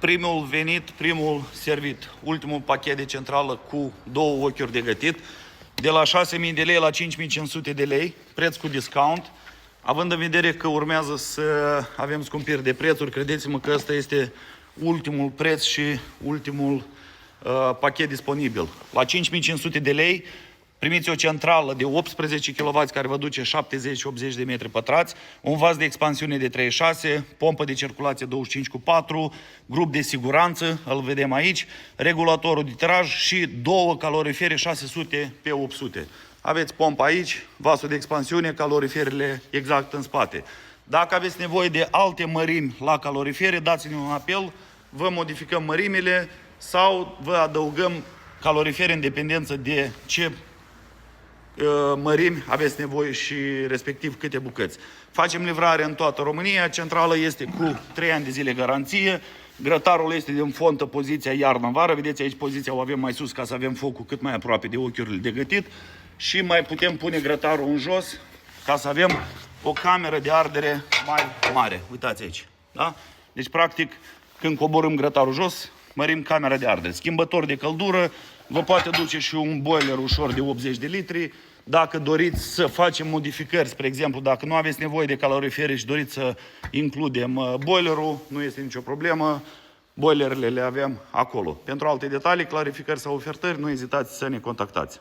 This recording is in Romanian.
Primul venit, primul servit. Ultimul pachet de centrală cu 2 ochiuri de gătit. De la 6.000 de lei la 5.500 de lei, preț cu discount. Având în vedere că urmează să avem scumpiri de prețuri, credeți-mă că ăsta este ultimul preț și ultimul pachet disponibil. La 5.500 de lei primiți o centrală de 18 kW care vă duce 70-80 de metri pătrați, un vas de expansiune de 3.6, pompă de circulație 25/4, grup de siguranță, îl vedem aici, regulatorul de tiraj și 2 calorifere 600 pe 800. Aveți pompa aici, vasul de expansiune, caloriferele exact în spate. Dacă aveți nevoie de alte mărimi la calorifere, dați-ne un apel, vă modificăm mărimile sau vă adăugăm calorifere în dependență de ce mărimi aveți nevoie și respectiv câte bucăți. Facem livrare în toată România, centrala este cu 3 ani de zile garanție, grătarul este din fontă poziția iarnă-vară, vedeți aici poziția o avem mai sus ca să avem focul cât mai aproape de ochiurile de gătit și mai putem pune grătarul în jos ca să avem o cameră de ardere mai mare. Uitați aici. Da? Deci practic când coborâm grătarul jos, mărim camera de ardere. Schimbător de căldură, vă poate duce și un boiler ușor de 80 de litri. Dacă doriți să facem modificări, spre exemplu, dacă nu aveți nevoie de calorifere și doriți să includem boilerul, nu este nicio problemă, boilerele le avem acolo. Pentru alte detalii, clarificări sau ofertări, nu ezitați să ne contactați.